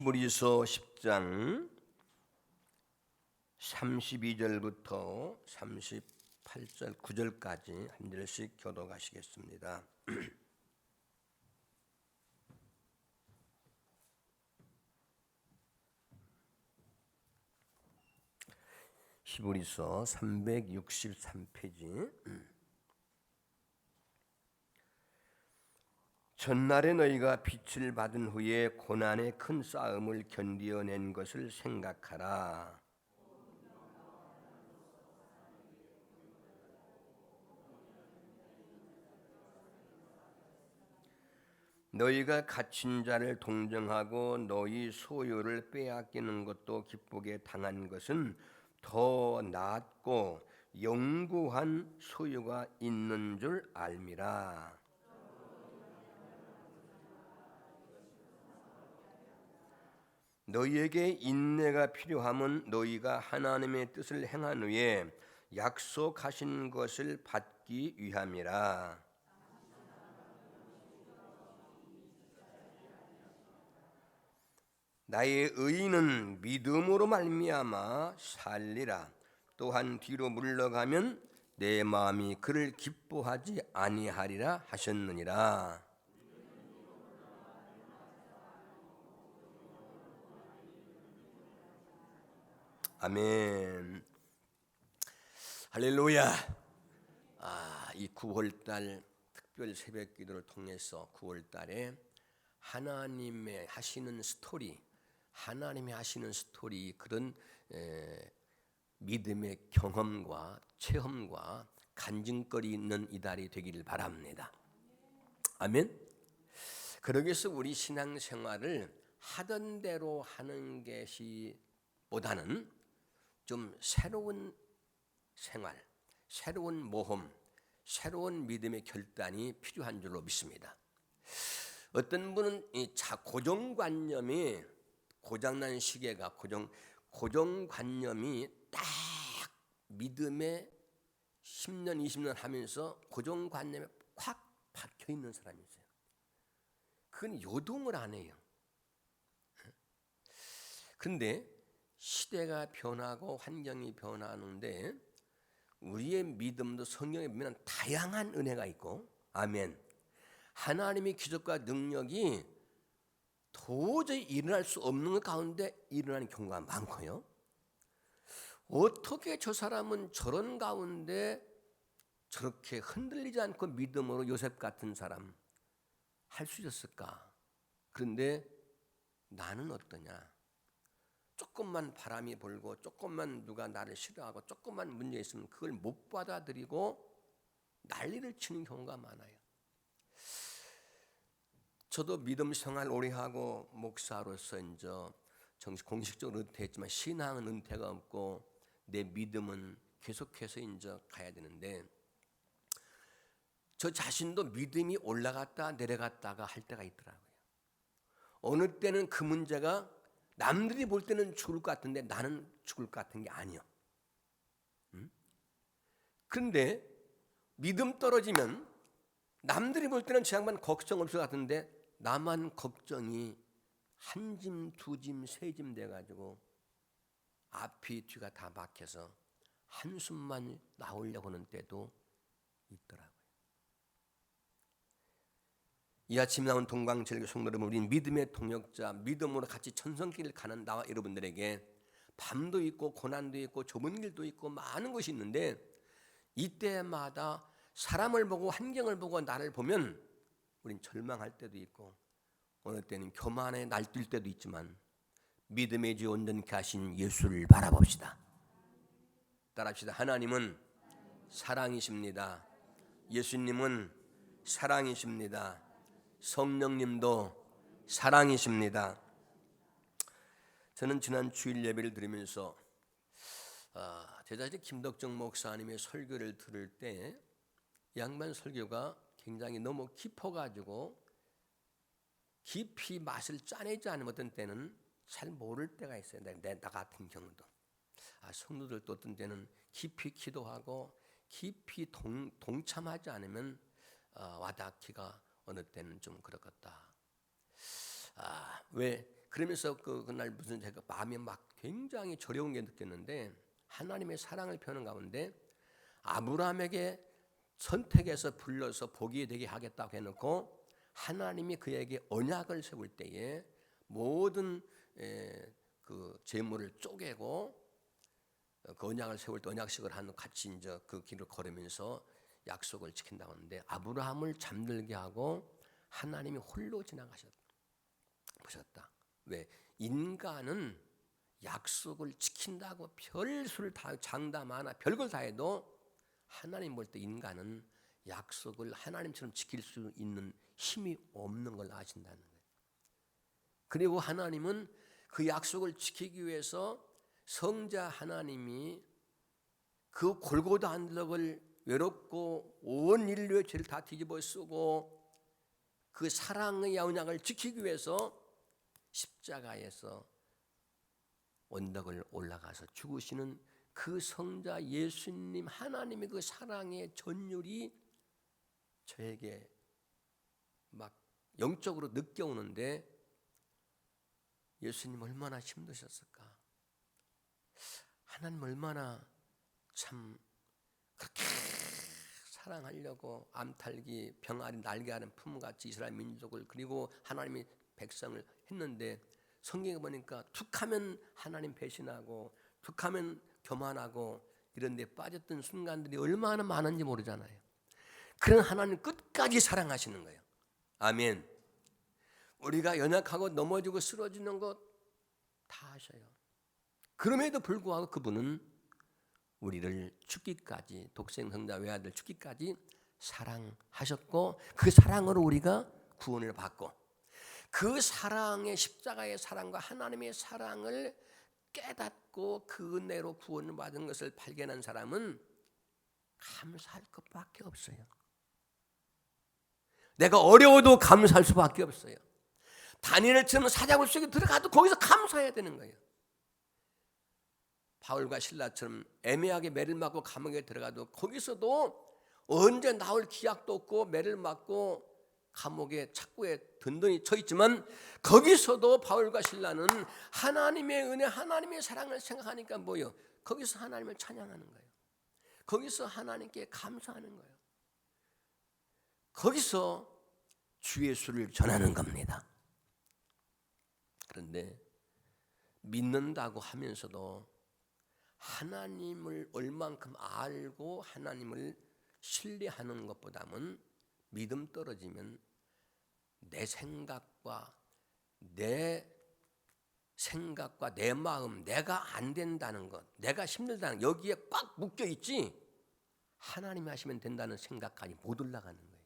히브리서 10장 32절부터 38절 9절까지 한 절씩 교독하시겠습니다. 히브리서 363페이지. 전날에 너희가 빛을 받은 후에 고난의 큰 싸움을 견디어낸 것을 생각하라. 너희가 갇힌 자를 동정하고 너희 소유를 빼앗기는 것도 기쁘게 당한 것은 더 낫고 영구한 소유가 있는 줄 알미라. 너희에게 인내가 필요함은 너희가 하나님의 뜻을 행한 후에 약속하신 것을 받기 위함이라. 나의 의인은 믿음으로 말미암아 살리라. 또한 뒤로 물러가면 내 마음이 그를 기뻐하지 아니하리라 하셨느니라. 아멘. 할렐루야. 이 9월달 특별 새벽기도를 통해서 9월달에 하나님의 하시는 스토리, 그런 믿음의 경험과 체험과 간증거리 있는 이달이 되기를 바랍니다. 아멘. 그러기 위해서 우리 신앙생활을 하던 대로 하는 것이 보다는 좀 새로운 생활, 새로운 모험, 새로운 믿음의 결단이 필요한 줄로 믿습니다. 어떤 분은 이 고정관념이 고장난 시계가 고정관념이 딱 믿음에 10년, 20년 하면서 고정관념에 콱 박혀 있는 사람이 있어요. 그건 요동을 안 해요. 그런데 시대가 변하고 환경이 변하는데 우리의 믿음도 성경에 보면 다양한 은혜가 있고, 아멘. 하나님의 기적과 능력이 도저히 일어날 수 없는 것 가운데 일어나는 경우가 많고요. 어떻게 저 사람은 저런 가운데 저렇게 흔들리지 않고 믿음으로 요셉 같은 사람 할 수 있었을까? 그런데 나는 어떠냐? 조금만 바람이 불고 조금만 누가 나를 싫어하고 조금만 문제 있으면 그걸 못 받아들이고 난리를 치는 경우가 많아요. 저도 믿음 생활 오래 하고 목사로서 이제 정식 공식적으로 은퇴했지만 신앙은 은퇴가 없고 내 믿음은 계속해서 이제 가야 되는데 저 자신도 믿음이 올라갔다 내려갔다가 할 때가 있더라고요. 어느 때는 그 문제가 남들이 볼 때는 죽을 것 같은데 나는 죽을 것 같은 게 아니요. 그런데 믿음 떨어지면 남들이 볼 때는 저 양반 걱정 없을 것 같은데 나만 걱정이 한 짐, 두 짐, 세 짐 돼가지고 앞이 뒤가 다 막혀서 한숨만 나오려고 하는 때도 있더라고요. 이 아침 나온 동방철교 성도 여러분, 우리는 믿음의 동역자, 믿음으로 같이 천성길을 가는 나와 여러분들에게 밤도 있고 고난도 있고 좁은 길도 있고 많은 것이 있는데 이때마다 사람을 보고 환경을 보고 나를 보면 우린 절망할 때도 있고 어느 때는 교만에 날뛸 때도 있지만 믿음의 주 온전케 하신 예수를 바라봅시다. 따라합시다. 하나님은 사랑이십니다. 예수님은 사랑이십니다. 성령님도 사랑이십니다. 저는 지난 주일 예배를 들으면서 제자지 김덕정 목사님의 설교를 들을 때 양반 설교가 굉장히 너무 깊어가지고 깊이 맛을 짜내지 않으면 어떤 때는 잘 모를 때가 있어요. 나 같은 경우도. 성도들도 어떤 때는 깊이 기도하고 깊이 동참하지 않으면 와닿기가 어느 때는 좀 그렇겠다. 왜 그러면서 그날 무슨 제가 마음이 막 굉장히 저려운 게 느꼈는데, 하나님의 사랑을 표현한 가운데 아브라함에게 선택해서 불러서 복이 되게 하겠다고 해놓고 하나님이 그에게 언약을 세울 때에 모든 그 재물을 쪼개고 그 언약을 세울 때 언약식을 하는 같이 이제 그 길을 걸으면서 약속을 지킨다고 하는데, 아브라함을 잠들게 하고 하나님이 홀로 지나가셨다. 보셨다. 왜? 인간은 약속을 지킨다고 별수를 다 장담하나 별걸 다 해도 하나님 볼 때 인간은 약속을 하나님처럼 지킬 수 있는 힘이 없는 걸 아신다는 거예요. 그리고 하나님은 그 약속을 지키기 위해서 성자 하나님이 그 골고다 언덕을 외롭고 온 인류의 죄를 다 뒤집어 쓰고 그 사랑의 언약을 지키기 위해서 십자가에서 언덕을 올라가서 죽으시는 그 성자 예수님, 하나님의 그 사랑의 전율이 저에게 막 영적으로 느껴오는데, 예수님 얼마나 힘드셨을까? 하나님 얼마나 참 그렇게 사랑하려고 암탈기, 병아리, 날개아른 품같이 이스라엘 민족을 그리고 하나님의 백성을 했는데, 성경에 보니까 툭하면 하나님 배신하고 툭하면 교만하고 이런 데 빠졌던 순간들이 얼마나 많은지 모르잖아요. 그런 하나님 끝까지 사랑하시는 거예요. 아멘. 우리가 연약하고 넘어지고 쓰러지는 것 다 아셔요. 그럼에도 불구하고 그분은 우리를 죽기까지, 독생 성자 외아들 죽기까지 사랑하셨고, 그 사랑으로 우리가 구원을 받고, 그 사랑의 십자가의 사랑과 하나님의 사랑을 깨닫고 그 은혜로 구원을 받은 것을 발견한 사람은 감사할 것밖에 없어요. 내가 어려워도 감사할 수밖에 없어요. 다니엘처럼 사자굴 속에 들어가도 거기서 감사해야 되는 거예요. 바울과 실라처럼 애매하게 매를 맞고 감옥에 들어가도 거기서도 언제 나올 기약도 없고 매를 맞고 감옥에 착고에 든든히 쳐 있지만, 거기서도 바울과 실라는 하나님의 은혜, 하나님의 사랑을 생각하니까 뭐요? 거기서 하나님을 찬양하는 거예요. 거기서 하나님께 감사하는 거예요. 거기서 주 예수를 전하는 겁니다. 그런데 믿는다고 하면서도 하나님을 얼만큼 알고 하나님을 신뢰하는 것보다는 믿음 떨어지면 내 생각과 내 마음, 내가 안 된다는 것, 내가 힘들다는 것, 여기에 꽉 묶여 있지, 하나님이 하시면 된다는 생각까지 못 올라가는 거예요.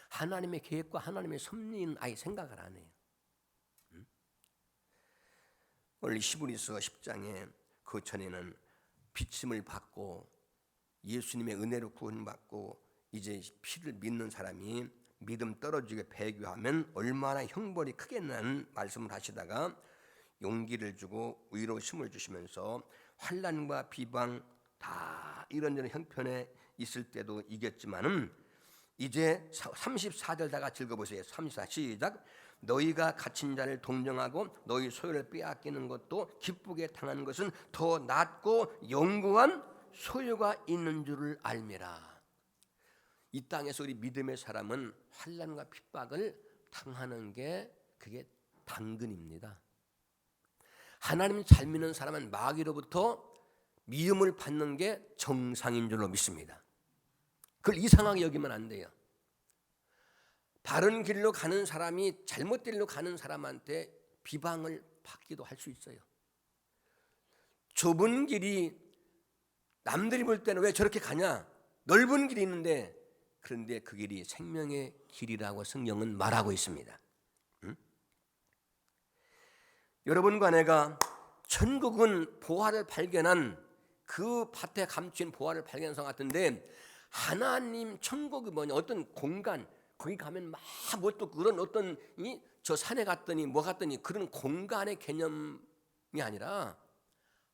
하나님의 계획과 하나님의 섭리는 아예 생각을 안 해요. 오늘 히브리서 10장에 그 전에는 비침을 받고 예수님의 은혜로 구원받고 이제 피를 믿는 사람이 믿음 떨어지게 배교하면 얼마나 형벌이 크겠냐는 말씀을 하시다가 용기를 주고 위로심을 주시면서 환난과 비방 다 이런저런 형편에 있을 때도 이겼지만은 이제 34절 다 같이 읽어보세요. 34 시작. 너희가 갇힌 자를 동정하고 너희 소유를 빼앗기는 것도 기쁘게 당하는 것은 더 낫고 영구한 소유가 있는 줄을 알미라. 이 땅에서 우리 믿음의 사람은 환난과 핍박을 당하는 게 그게 당근입니다. 하나님 잘 믿는 사람은 마귀로부터 미움을 받는 게 정상인 줄로 믿습니다. 그걸 이상하게 여기면 안 돼요. 바른 길로 가는 사람이 잘못된 길로 가는 사람한테 비방을 받기도 할 수 있어요. 좁은 길이 남들이 볼 때는 왜 저렇게 가냐? 넓은 길이 있는데, 그런데 그 길이 생명의 길이라고 성경은 말하고 있습니다. 여러분과 내가 천국은 보화를 발견한 그 밭에 감춘 보화를 발견한 것 같은데, 하나님 천국이 뭐냐? 어떤 공간, 거기 가면 막 뭐 또 그런 어떤 저 산에 갔더니 뭐 갔더니 그런 공간의 개념이 아니라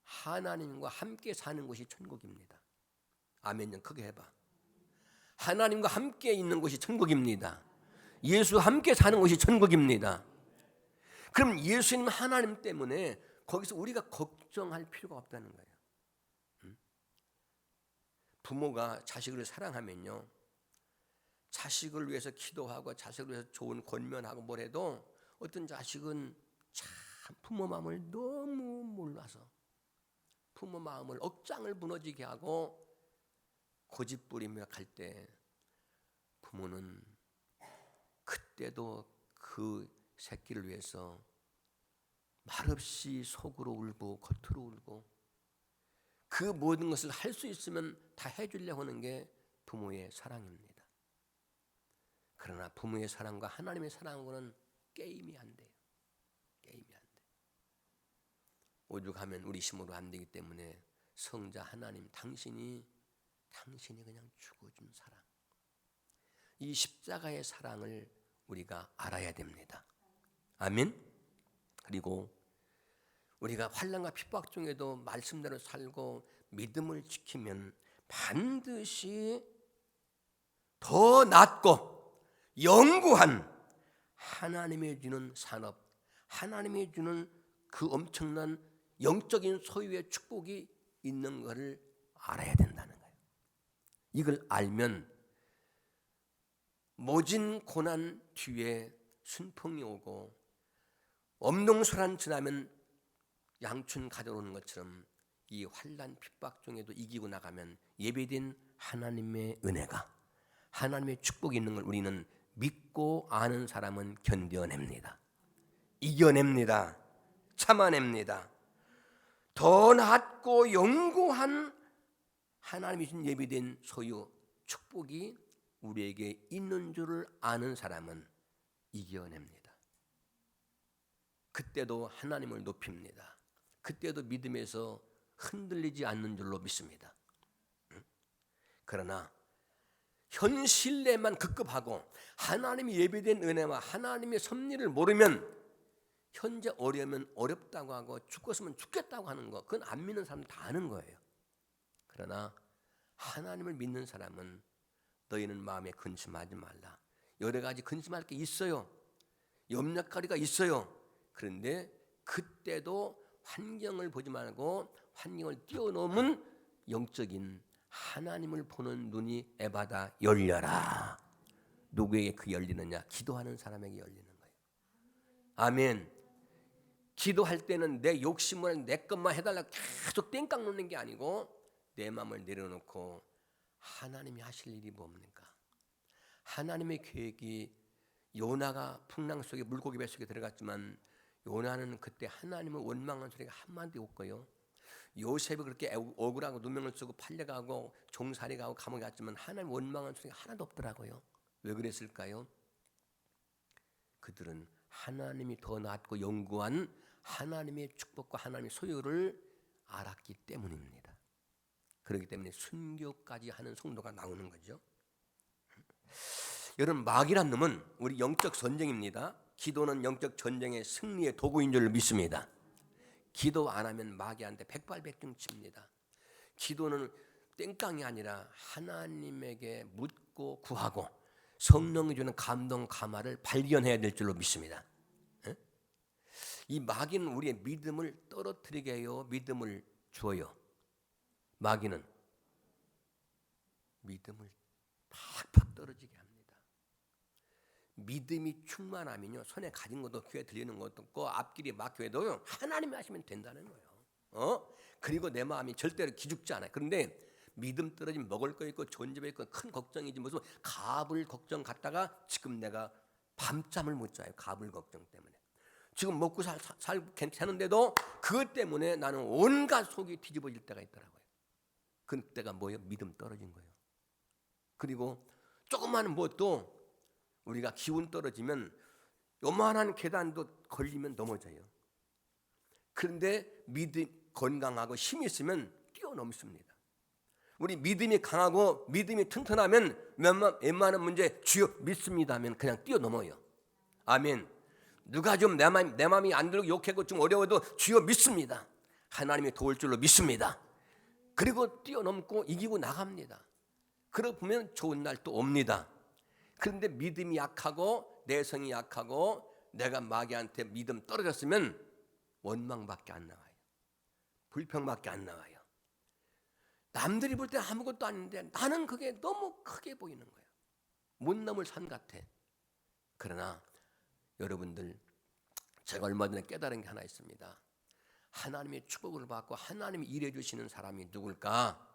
하나님과 함께 사는 곳이 천국입니다. 아멘. 좀 크게 해봐. 하나님과 함께 있는 곳이 천국입니다. 예수 함께 사는 곳이 천국입니다. 그럼 예수님 하나님 때문에 거기서 우리가 걱정할 필요가 없다는 거예요. 부모가 자식을 사랑하면요, 자식을 위해서 기도하고 자식을 위해서 좋은 권면하고 뭘 해도 어떤 자식은 참 부모 마음을 너무 몰라서 부모 마음을 억장을 무너지게 하고 고집부리며 갈 때 부모는 그때도 그 새끼를 위해서 말없이 속으로 울고 겉으로 울고 그 모든 것을 할 수 있으면 다 해주려고 하는 게 부모의 사랑입니다. 그러나 부모의 사랑과 하나님의 사랑하고는 게임이 안 돼요. 게임이 안 돼. 오죽하면 우리 힘으로 안 되기 때문에 성자 하나님, 당신이 그냥 죽어준 사랑, 이 십자가의 사랑을 우리가 알아야 됩니다. 아멘. 그리고 우리가 환난과 핍박 중에도 말씀대로 살고 믿음을 지키면 반드시 더 낫고 영구한 하나님이 주는 산업, 하나님이 주는 그 엄청난 영적인 소유의 축복이 있는 것을 알아야 된다는 거예요. 이걸 알면 모진 고난 뒤에 순풍이 오고 엄동설한 지나면 양춘 가져오는 것처럼 이 환난 핍박 중에도 이기고 나가면 예배된 하나님의 은혜가, 하나님의 축복이 있는 걸 우리는 믿고 아는 사람은 견뎌냅니다. 이겨냅니다. 참아냅니다. 더 낫고 영구한 하나님이 준 예비된 소유, 축복이 우리에게 있는 줄을 아는 사람은 이겨냅니다. 그때도 하나님을 높입니다. 그때도 믿음에서 흔들리지 않는 줄로 믿습니다. 그러나 현 신뢰만 급급하고 하나님이 예비된 은혜와 하나님의 섭리를 모르면 현재 어려우면 어렵다고 하고 죽었으면 죽겠다고 하는 거, 그건 안 믿는 사람 다 아는 거예요. 그러나 하나님을 믿는 사람은 너희는 마음에 근심하지 말라. 여러 가지 근심할 게 있어요. 염려거리가 있어요. 그런데 그때도 환경을 보지 말고 환경을 뛰어넘은 영적인 하나님을 보는 눈이 에바다 열려라. 누구에게 그 열리느냐? 기도하는 사람에게 열리는 거예요. 아멘. 기도할 때는 내 욕심을 내 것만 해달라고 계속 땡깡 놓는 게 아니고 내 마음을 내려놓고 하나님이 하실 일이 뭡니까? 하나님의 계획이, 요나가 풍랑 속에 물고기 뱃속에 들어갔지만 요나는 그때 하나님을 원망한 소리가 한마디 없고요. 요셉이 그렇게 억울하고 누명을 쓰고 팔려가고 종살이 가고 감옥에 갔지만 하나님 원망한 소리가 하나도 없더라고요. 왜 그랬을까요? 그들은 하나님이 더 낫고 영구한 하나님의 축복과 하나님의 소유를 알았기 때문입니다. 그렇기 때문에 순교까지 하는 성도가 나오는 거죠. 여러분, 마귀란 놈은 우리 영적 전쟁입니다. 기도는 영적 전쟁의 승리의 도구인 줄 믿습니다. 기도 안 하면 마귀한테 백발백중 칩니다. 기도는 땡깡이 아니라 하나님에게 묻고 구하고 성령이 주는 감동 감화를 발견해야 될 줄로 믿습니다. 이 마귀는 우리의 믿음을 떨어뜨리게 해요, 믿음을 줘요? 마귀는 믿음을 팍팍 떨어지게 합니다. 믿음이 충만하면요, 손에 가진 것도 귀에 들리는 것도 없고 앞길이 막혀도 하나님이 하시면 된다는 거예요. 그리고 내 마음이 절대로 기죽지 않아요. 그런데 믿음 떨어지면 먹을 거 있고 존재가 있고 큰 걱정이지 무슨 갑을 걱정 갖다가 지금 내가 밤잠을 못 자요. 갑을 걱정 때문에. 지금 먹고 살고 괜찮은데도 그것 때문에 나는 온갖 속이 뒤집어질 때가 있더라고요. 그때가 뭐예요? 믿음 떨어진 거예요. 그리고 조그마한 뭣도 우리가 기운 떨어지면 요만한 계단도 걸리면 넘어져요. 그런데 믿음 건강하고 힘이 있으면 뛰어넘습니다. 우리 믿음이 강하고 믿음이 튼튼하면 웬만한 문제 주여 믿습니다 하면 그냥 뛰어넘어요. 아멘. 누가 좀 내 마음이 안 들고 욕하고 좀 어려워도 주여 믿습니다. 하나님이 도울 줄로 믿습니다. 그리고 뛰어넘고 이기고 나갑니다. 그러고 보면 좋은 날 또 옵니다. 그런데 믿음이 약하고 내성이 약하고 내가 마귀한테 믿음 떨어졌으면 원망밖에 안 나와요. 불평밖에 안 나와요. 남들이 볼 때 아무것도 아닌데 나는 그게 너무 크게 보이는 거예요. 못 넘을 산 같아. 그러나 여러분들, 제가 얼마 전에 깨달은 게 하나 있습니다. 하나님의 축복을 받고 하나님이 일해 주시는 사람이 누굴까?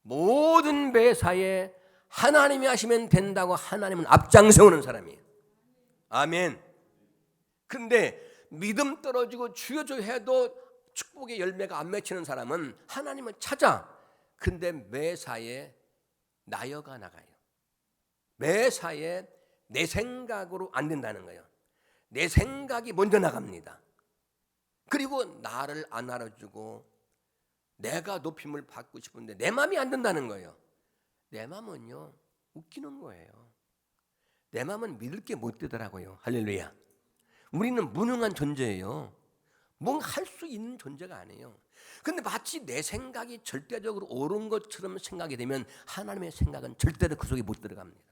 모든 매사에 하나님이 하시면 된다고 하나님은 앞장서오는 사람이에요. 아멘. 근데 믿음 떨어지고 주여주 해도 축복의 열매가 안 맺히는 사람은 하나님을 찾아. 근데 매사에 나여가 나가요. 매사에 내 생각으로 안 된다는 거예요. 내 생각이 먼저 나갑니다. 그리고 나를 안 알아주고 내가 높임을 받고 싶은데 내 마음이 안 든다는 거예요. 내 마음은요, 웃기는 거예요. 내 마음은 믿을 게 못 되더라고요. 할렐루야. 우리는 무능한 존재예요. 뭔가 할 수 있는 존재가 아니에요. 근데 마치 내 생각이 절대적으로 옳은 것처럼 생각이 되면 하나님의 생각은 절대로 그 속에 못 들어갑니다.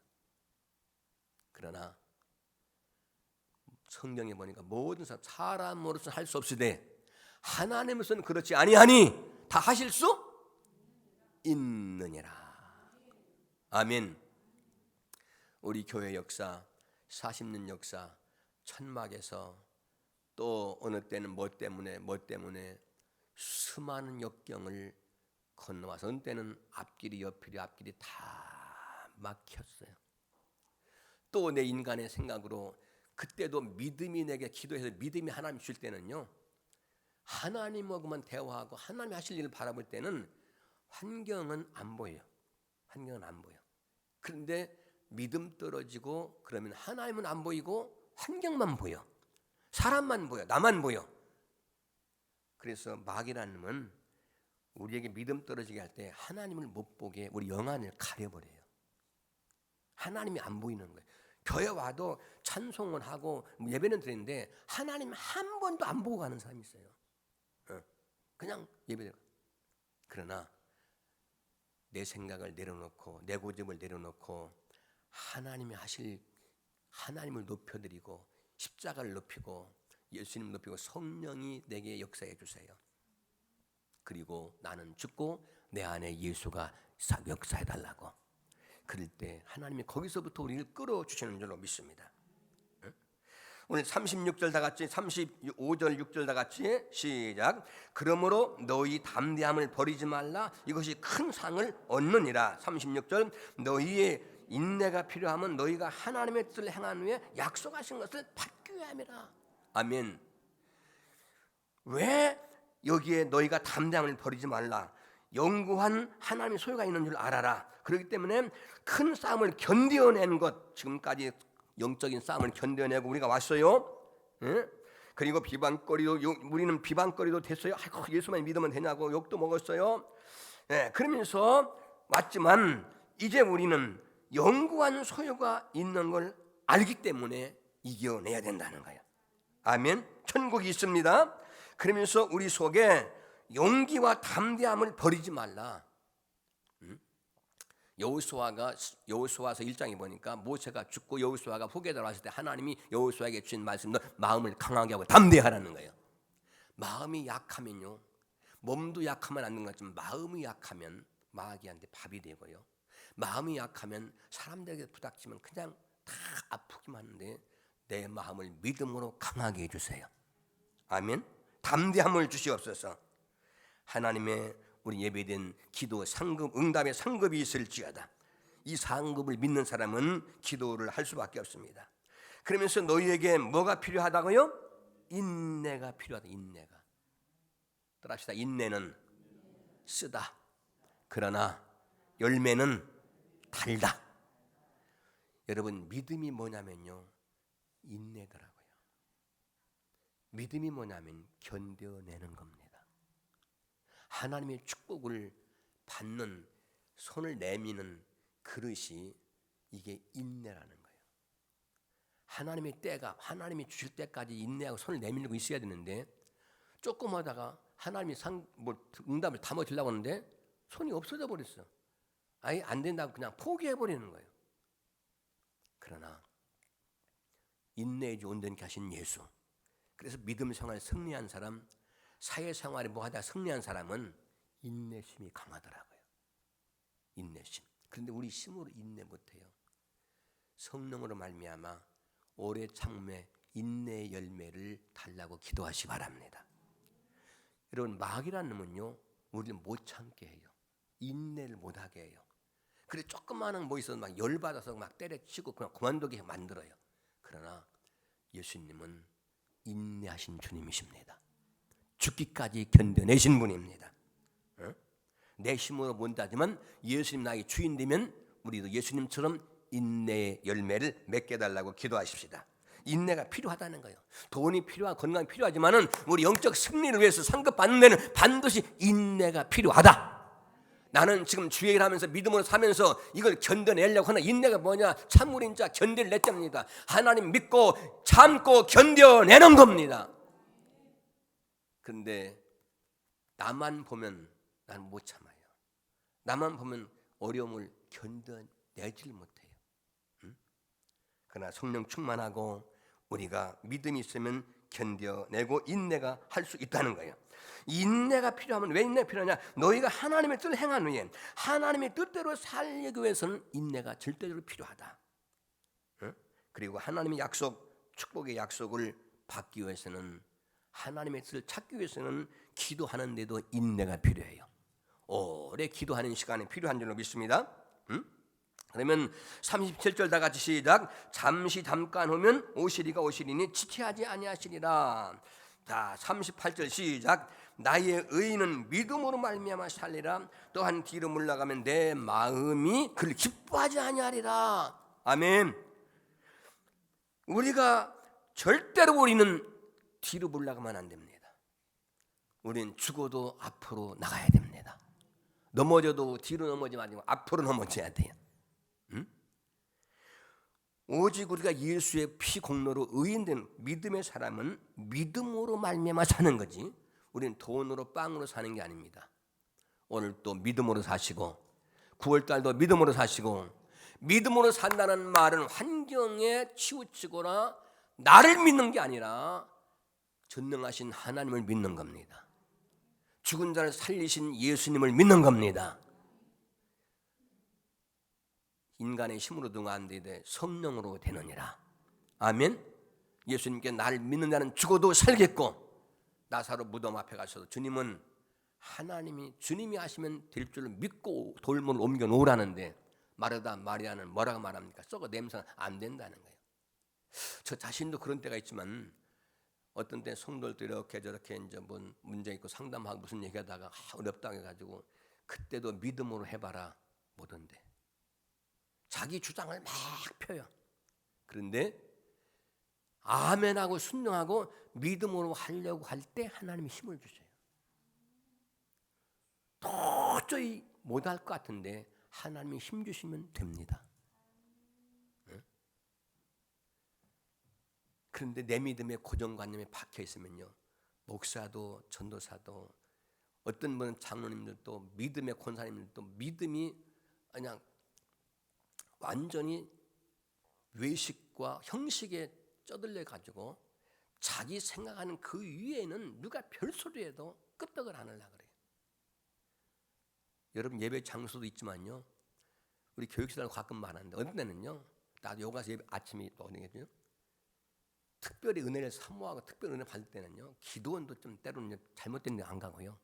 그러나 성경에 보니까 모든 사람으로서는 할 수 없으되 하나님으로서는 그렇지 아니하니 다 하실 수 있느니라. 아멘. 우리 교회 역사, 40년 역사, 천막에서 또 어느 때는 뭐 때문에 수많은 역경을 건너와서 어느 때는 앞길이 옆길이 앞길이 다 막혔어요. 또 내 인간의 생각으로 그때도 믿음이 내게 기도해서 믿음이 하나님 줄 때는요, 하나님하고만 대화하고 하나님이 하실 일을 바라볼 때는 환경은 안 보여요. 환경은 안 보여. 그런데 믿음 떨어지고 그러면 하나님은 안 보이고 환경만 보여. 사람만 보여. 나만 보여. 그래서 마귀라는 놈은 우리에게 믿음 떨어지게 할 때 하나님을 못 보게 우리 영안을 가려버려요. 하나님이 안 보이는 거예요. 교회 와도 찬송을 하고 예배는 드리는데 하나님 한 번도 안 보고 가는 사람이 있어요. 그냥 예배드려. 그러나 내 생각을 내려놓고 내 고집을 내려놓고 하나님이 하실, 하나님을 높여드리고 십자가를 높이고 예수님 높이고 성령이 내게 역사해 주세요. 그리고 나는 죽고 내 안에 예수가 역사해 달라고. 그럴 때 하나님이 거기서부터 우리를 끌어주시는 줄로 믿습니다. 오늘 36절 다 같이, 35절 6절 다 같이 시작. 그러므로 너희 담대함을 버리지 말라. 이것이 큰 상을 얻느니라. 36절 너희의 인내가 필요하면 너희가 하나님의 뜻을 행한 후에 약속하신 것을 받기야 함이라. 아멘. 왜 여기에 너희가 담대함을 버리지 말라. 영구한 하나님의 소유가 있는 줄 알아라. 그렇기 때문에 큰 싸움을 견뎌낸 것, 지금까지 영적인 싸움을 견뎌내고 우리가 왔어요. 그리고 비방거리도, 우리는 비방거리도 됐어요. 아이고, 예수만 믿으면 되냐고 욕도 먹었어요. 그러면서 왔지만 이제 우리는 영구한 소유가 있는 걸 알기 때문에 이겨내야 된다는 거예요. 아멘. 천국이 있습니다. 그러면서 우리 속에 용기와 담대함을 버리지 말라. 여호수아서 1장에 보니까 모세가 죽고 여호수아가 후계자로 왔을 때 하나님이 여호수아에게 주신 말씀도 마음을 강하게 하고 담대하라는 거예요. 마음이 약하면요, 몸도 약하면 안 되는 것 같지만 마음이 약하면 마귀한테 밥이 되고요, 마음이 약하면 사람들에게 부닥치면 그냥 다 아프기만 하는데 내 마음을 믿음으로 강하게 해주세요. 아멘. 담대함을 주시옵소서. 하나님의 우리 예배된 기도 상급, 응답의 상급이 있을지어다. 이 상급을 믿는 사람은 기도를 할 수밖에 없습니다. 그러면서 너희에게 뭐가 필요하다고요? 인내가 필요하다. 인내가. 따라합시다. 인내는 쓰다. 그러나 열매는 달다. 여러분, 믿음이 뭐냐면요, 인내더라고요. 믿음이 뭐냐면 견뎌내는 겁니다. 하나님의 축복을 받는, 손을 내미는 그릇이 이게 인내라는 거예요. 하나님의 때가, 하나님이 주실 때까지 인내하고 손을 내밀고 있어야 되는데 조금 하다가 하나님이 응답을 담아주려고 하는데 손이 없어져 버렸어. 아예 안 된다고 그냥 포기해 버리는 거예요. 그러나 인내의 주 온전케 하신 예수. 그래서 믿음 생활 승리한 사람, 사회생활에 뭐하다 승리한 사람은 인내심이 강하더라고요. 인내심. 그런데 우리 힘으로 인내 못해요. 성령으로 말미암아 오래 참음에 인내의 열매를 달라고 기도하시 바랍니다. 여러분, 마귀라는 놈은요, 우리를 못 참게 해요. 인내를 못하게 해요. 그래 조그마한 뭐 있어도 막 열받아서 막 때려치고 그냥 그만두게 만들어요. 그러나 예수님은 인내하신 주님이십니다. 죽기까지 견뎌내신 분입니다. 내 힘으로 못하지만 예수님 나의 주인 되면 우리도 예수님처럼 인내의 열매를 맺게 해달라고 기도하십시다. 인내가 필요하다는 거예요. 돈이 필요하고 건강이 필요하지만은 우리 영적 승리를 위해서 상급받는 데는 반드시 인내가 필요하다. 나는 지금 주의 일 하면서 믿음으로 사면서 이걸 견뎌내려고 하는 인내가 뭐냐? 참으린 자 견딜 내자입니다. 하나님 믿고 참고 견뎌내는 겁니다. 그런데 나만 보면 나는 못 참아요. 나만 보면 어려움을 견뎌내질 못해요. 그러나 성령 충만하고 우리가 믿음이 있으면 견뎌내고 인내가 할 수 있다는 거예요. 인내가 필요하면 왜 인내가 필요하냐? 너희가 하나님의 뜻을 행한 후에 하나님의 뜻대로 살기 위해서는 인내가 절대적으로 필요하다. 그리고 하나님의 약속, 축복의 약속을 받기 위해서는 하나님의 뜻을 찾기 위해서는 기도하는데도 인내가 필요해요. 오래 기도하는 시간이 필요한 줄로 믿습니다. 그러면 37절 다 같이 시작. 잠시 잠깐 오면 오시리가 오시리니 지체하지 아니하시리라. 자, 38절 시작. 나의 의인은 믿음으로 말미암아 살리라. 또한 뒤로 물러가면 내 마음이 그를 기뻐하지 아니하리라. 아멘. 우리가 절대로 우리는 뒤로 물러가면 안 됩니다. 우리는 죽어도 앞으로 나가야 됩니다. 넘어져도 뒤로 넘어지지 말고 앞으로 넘어져야 돼요. 오직 우리가 예수의 피 공로로 의인된 믿음의 사람은 믿음으로 말미암아 사는 거지, 우리는 돈으로 빵으로 사는 게 아닙니다. 오늘 또 믿음으로 사시고 9월달도 믿음으로 사시고, 믿음으로 산다는 말은 환경에 치우치거나 나를 믿는 게 아니라 전능하신 하나님을 믿는 겁니다. 죽은 자를 살리신 예수님을 믿는 겁니다. 인간의 힘으로 등안 되되 성령으로 되느니라. 아멘. 예수님께 나를 믿는 자는 죽어도 살겠고, 나사로 무덤 앞에 가셔서 주님은 하나님이 주님이 하시면 될 줄을 믿고 돌문을 옮겨 놓으라는데 마르다 마리아는 뭐라고 말합니까? 썩어 냄새가 안 된다는 거예요. 저 자신도 그런 때가 있지만 어떤 때 성도들도 이렇게 저렇게 이제 뭔 문제 있고 상담하고 무슨 얘기하다가 어렵다고 해가지고 그때도 믿음으로 해봐라 못한대. 자기 주장을 막 펴요. 그런데 아멘하고 순종하고 믿음으로 하려고 할 때 하나님이 힘을 주세요. 도저히 못할 것 같은데 하나님이 힘 주시면 됩니다. 그런데 내 믿음의 고정관념에 박혀 있으면요, 목사도 전도사도 어떤 분은 장로님들도 믿음의 권사님들도 믿음이 그냥 완전히 외식과 형식에 쩌들려 가지고 자기 생각하는 그 위에는 누가 별소리 해도 끄떡을 안 하려고 그래요. 여러분, 예배 장소도 있지만요, 우리 교육시설도 가끔 많은데 어떤 때는요, 나도 여기 가서 예배 아침에 오는 게죠, 특별히 은혜를 사모하고 특별히 은혜 받을 때는요, 기도원도 좀 때로는 잘못된 데 안 가고요,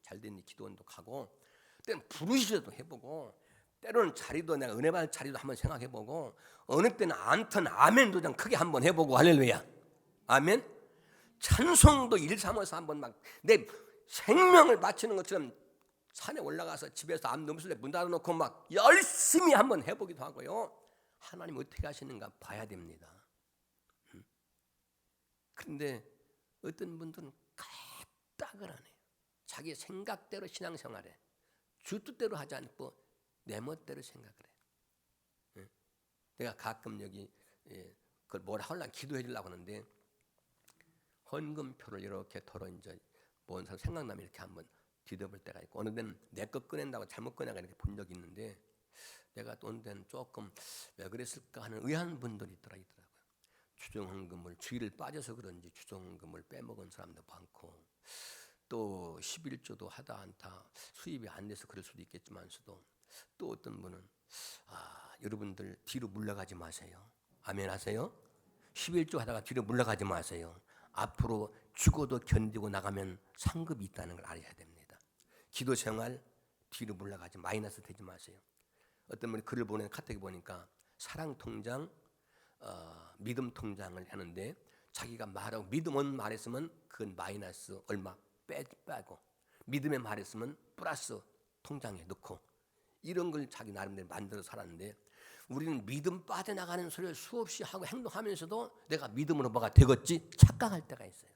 잘된 기도원도 가고, 때는 부르시도 해보고, 때로는 자리도 내가 은혜 받을 자리도 한번 생각해보고, 어느 때는 암튼 아멘도 좀 크게 한번 해보고, 할렐루야, 아멘. 찬송도 1, 3에서 한번 막 내 생명을 바치는 것처럼 산에 올라가서 집에서 암 넘을 때 문 닫아놓고 막 열심히 한번 해보기도 하고요. 하나님 어떻게 하시는가 봐야 됩니다. 그런데 어떤 분들은 까딱을 안 해요. 자기 생각대로 신앙생활해. 주 뜻대로 하지 않고 내 멋대로 생각을 해. 내가 가끔 여기 그걸 뭐라 하려고 기도해 주려고 하는데, 헌금표를 이렇게 털어 이제 뭔 사람 생각나면 이렇게 한번 뒤져볼 때가 있고, 어느 데는 내 거 꺼낸다고 잘못 꺼내가 이렇게 본 적이 있는데, 내가 또 어느 데는 조금 왜 그랬을까 하는 의아한 분들이 있더라고요. 추정헌금을 주일을 빠져서 그런지 추정헌금을 빼먹은 사람도 많고, 또 11조도 하다 않다 수입이 안 돼서 그럴 수도 있겠지만서도, 또 어떤 분은 여러분들 뒤로 물러가지 마세요. 아멘 하세요. 11조 하다가 뒤로 물러가지 마세요. 앞으로 죽어도 견디고 나가면 상급이 있다는 걸 알아야 됩니다. 기도 생활 뒤로 물러가지, 마이너스 되지 마세요. 어떤 분이 글을 보내 카톡에 보니까 사랑 통장, 믿음 통장을 하는데, 자기가 말하고 믿음은 말했으면 그건 마이너스 얼마 빼고, 믿음에 말했으면 플러스 통장에 넣고, 이런 걸 자기 나름대로 만들어 살았는데, 우리는 믿음 빠져나가는 소리를 수없이 하고 행동하면서도 내가 믿음으로 뭐가 되겠지 착각할 때가 있어요.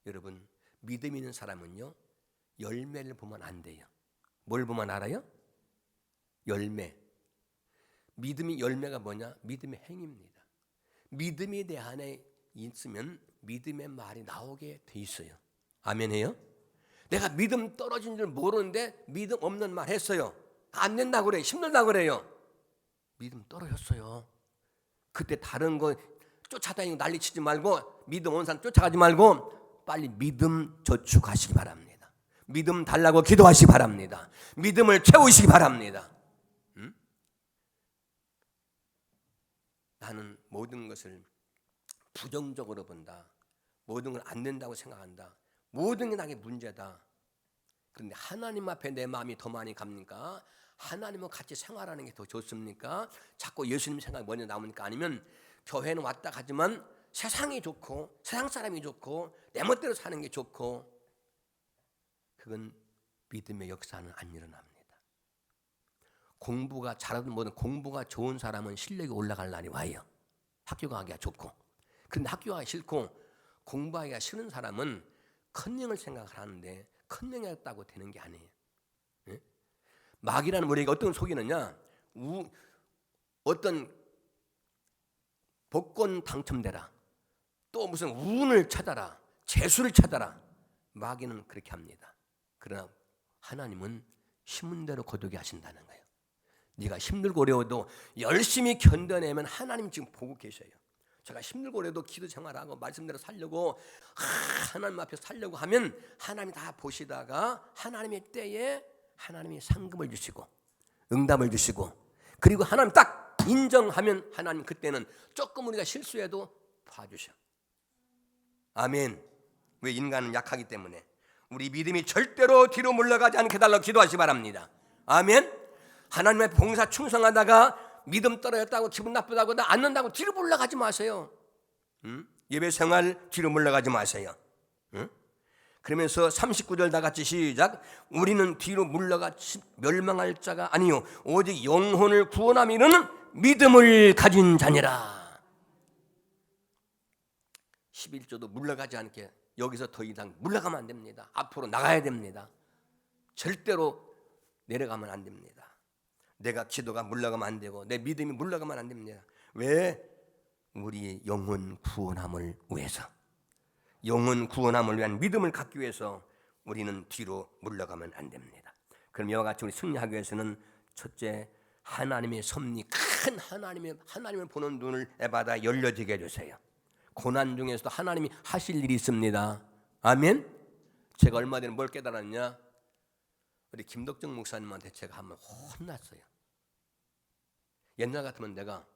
여러분, 믿음 있는 사람은요, 열매를 보면 안 돼요. 뭘 보면 알아요? 열매. 믿음이 열매가 뭐냐? 믿음의 행위입니다. 믿음이 내 안에 있으면 믿음의 말이 나오게 돼 있어요. 아멘해요? 내가 믿음 떨어진 줄 모르는데 믿음 없는 말 했어요. 안 된다고 그래요. 힘들다고 그래요. 믿음 떨어졌어요. 그때 다른 거 쫓아다니고 난리치지 말고, 믿음 온 사람 쫓아가지 말고 빨리 믿음 저축하시기 바랍니다. 믿음 달라고 기도하시기 바랍니다. 믿음을 채우시기 바랍니다. 나는 모든 것을 부정적으로 본다. 모든 걸 안 된다고 생각한다. 모든 게 나에게 문제다. 그런데 하나님 앞에 내 마음이 더 많이 갑니까? 하나님과 같이 생활하는 게 더 좋습니까? 자꾸 예수님 생각이 먼저 나오니까? 아니면 교회는 왔다 가지만 세상이 좋고 세상 사람이 좋고 내 멋대로 사는 게 좋고, 그건 믿음의 역사는 안 일어납니다. 공부가 잘하든 뭐든 공부가 좋은 사람은 실력이 올라갈 날이 와요. 학교 가기가 좋고. 그런데 학교 가기 싫고 공부하기가 싫은 사람은 컨닝을 생각을 하는데 컨닝했다고 되는 게 아니에요. 예? 마귀라는 무리가 어떤 속이느냐, 어떤 복권 당첨되라, 또 무슨 운을 찾아라, 재수를 찾아라. 마귀는 그렇게 합니다. 그러나 하나님은 힘은 대로 거두게 하신다는 거예요. 네가 힘들고 어려워도 열심히 견뎌내면 하나님 지금 보고 계셔요. 제가 힘들고 어려워도 기도 생활하고 말씀대로 살려고 하나님 앞에 살려고 하면 하나님이 다 보시다가 하나님의 때에 하나님이 상급을 주시고 응답을 주시고, 그리고 하나님 딱 인정하면 하나님 그때는 조금 우리가 실수해도 봐주셔. 아멘. 왜? 인간은 약하기 때문에. 우리 믿음이 절대로 뒤로 물러가지 않게 해달라고 기도하시기 바랍니다. 아멘. 하나님의 봉사 충성하다가 믿음 떨어졌다고 기분 나쁘다고 나 안 는다고 뒤로 물러가지 마세요. 예배 생활 뒤로 물러가지 마세요. 그러면서 39절 다 같이 시작. 우리는 뒤로 물러가 멸망할 자가 아니요 오직 영혼을 구원함 이르는 믿음을 가진 자니라. 11조도 물러가지 않게, 여기서 더 이상 물러가면 안 됩니다. 앞으로 나가야 됩니다. 절대로 내려가면 안 됩니다. 내가 기도가 물러가면 안 되고 내 믿음이 물러가면 안 됩니다. 왜? 우리의 영혼 구원함을 위해서, 영혼 구원함을 위한 믿음을 갖기 위해서 우리는 뒤로 물러가면 안 됩니다. 그럼 이와 같이 우리 승리하기 위해서는 첫째, 하나님의 섭리, 큰 하나님을 보는 눈을 에바다 열려지게 해주세요. 고난 중에서도 하나님이 하실 일이 있습니다. 아멘. 제가 얼마 전에 뭘 깨달았냐, 우리 김덕정 목사님한테 제가 한번 혼났어요. 옛날 같으면 내가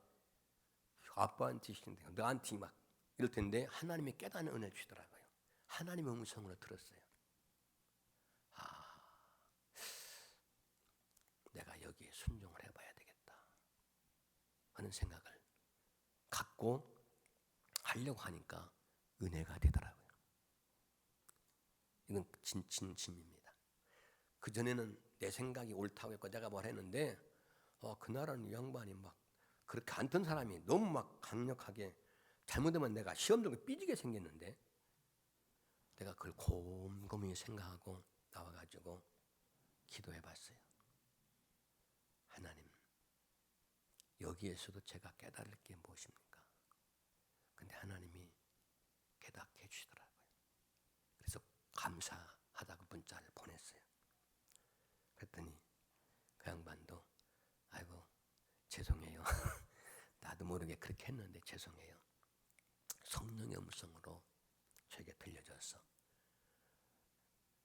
아빠한테 시킨데 너한테 막 이럴 텐데 하나님이 깨닫는 은혜를 주시더라고요. 하나님의 음성으로 들었어요. 내가 여기에 순종을 해봐야 되겠다 하는 생각을 갖고 하려고 하니까 은혜가 되더라고요. 이건 진심입니다. 그전에는 내 생각이 옳다고 했고 내가 뭘 했는데 그날은 이 양반이 막 그렇게 안 던 사람이 너무 막 강력하게 잘못하면 내가 시험 들고 삐지게 생겼는데, 내가 그걸 곰곰이 생각하고 나와가지고 기도해봤어요. 하나님, 여기에서도 제가 깨달을 게 무엇입니까? 근데 하나님이 깨닫게 해주시더라고요. 그래서 감사하다고 문자를 보냈어요. 그랬더니 그 양반도 아이고 죄송해요. 나도 모르게 그렇게 했는데 죄송해요. 성령의 음성으로 저에게 들려져서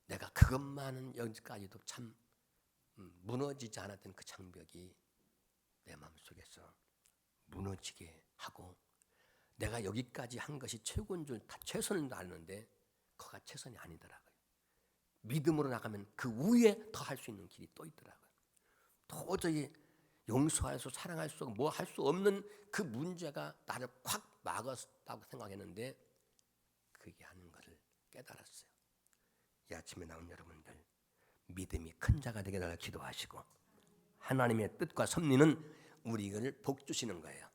내가 그것만은 여기까지도 참 무너지지 않았던 그 장벽이 내 마음속에서 무너지게 하고, 내가 여기까지 한 것이 최고인 줄 다 최선인 줄 아는데 그가 최선이 아니더라고요. 믿음으로 나가면 그 위에 더 할 수 있는 길이 또 있더라고요. 도저히 용서할 수, 사랑할 수, 뭐 할 수 없는 그 문제가 나를 확 막았다고 생각했는데 그게 하는 것을 깨달았어요. 이 아침에 나온 여러분들, 믿음이 큰 자가 되게 달라 기도하시고, 하나님의 뜻과 섭리는 우리를 복 주시는 거예요.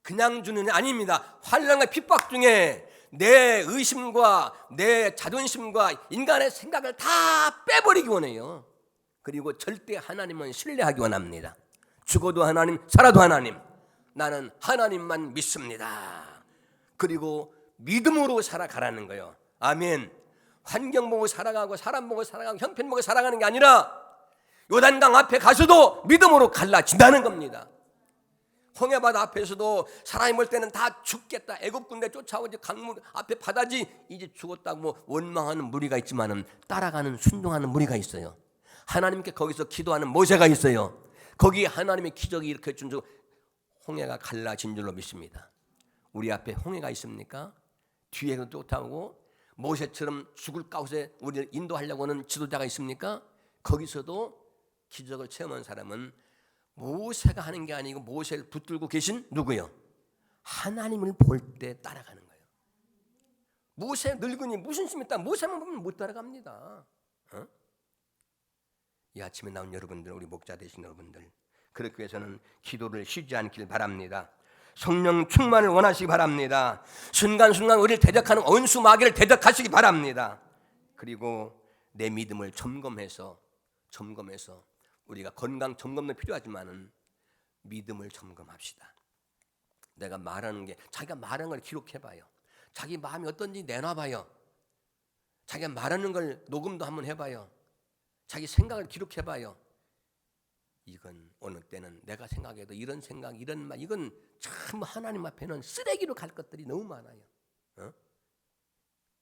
그냥 주는 게 아닙니다. 환난과 핍박 중에 내 의심과 내 자존심과 인간의 생각을 다 빼버리기 원해요. 그리고 절대 하나님은 신뢰하기 원합니다. 죽어도 하나님, 살아도 하나님, 나는 하나님만 믿습니다. 그리고 믿음으로 살아가라는 거예요. 아멘. 환경 보고 살아가고 사람 보고 살아가고 형편 보고 살아가는 게 아니라 요단강 앞에 가서도 믿음으로 갈라진다는 겁니다. 홍해바다 앞에서도 사람이 볼 때는 다 죽겠다, 애굽 군대 쫓아오지, 강물 앞에 바다지 이제 죽었다고 원망하는 무리가 있지만은 따라가는 순종하는 무리가 있어요. 하나님께 거기서 기도하는 모세가 있어요. 거기 하나님의 기적이 일으켜 준 줄 홍해가 갈라진 줄로 믿습니다. 우리 앞에 홍해가 있습니까? 뒤에서 쫓아오고 모세처럼 죽을 가운데 우리를 인도하려고 하는 지도자가 있습니까? 거기서도 기적을 체험한 사람은 모세가 하는 게 아니고 모세를 붙들고 계신 누구요? 하나님을 볼 때 따라가는 거예요. 모세 늙으니 무슨 힘이 있다? 모세만 보면 못 따라갑니다. 이 아침에 나온 여러분들, 우리 목자 되신 여러분들, 그렇기 위해서는 기도를 쉬지 않길 바랍니다. 성령 충만을 원하시기 바랍니다. 순간순간 우리를 대적하는 원수 마귀를 대적하시기 바랍니다. 그리고 내 믿음을 점검해서 우리가 건강 점검도 필요하지만은 믿음을 점검합시다. 내가 말하는 게, 자기가 말하는 걸 기록해봐요. 자기 마음이 어떤지 내놔봐요. 자기가 말하는 걸 녹음도 한번 해봐요. 자기 생각을 기록해봐요. 이건 어느 때는 내가 생각해도 이런 생각, 이런 말, 이건 참 하나님 앞에는 쓰레기로 갈 것들이 너무 많아요.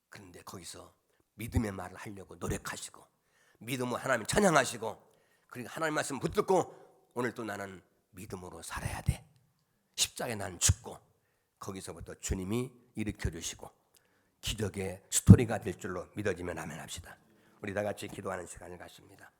그런데 거기서 믿음의 말을 하려고 노력하시고, 믿음으로 하나님 찬양하시고, 그리고 하나님 말씀 붙들고 오늘 또 나는 믿음으로 살아야 돼. 십자가에 나는 죽고, 거기서부터 주님이 일으켜 주시고 기적의 스토리가 될 줄로 믿어지면 아멘 합시다. 우리 다 같이 기도하는 시간을 갖습니다.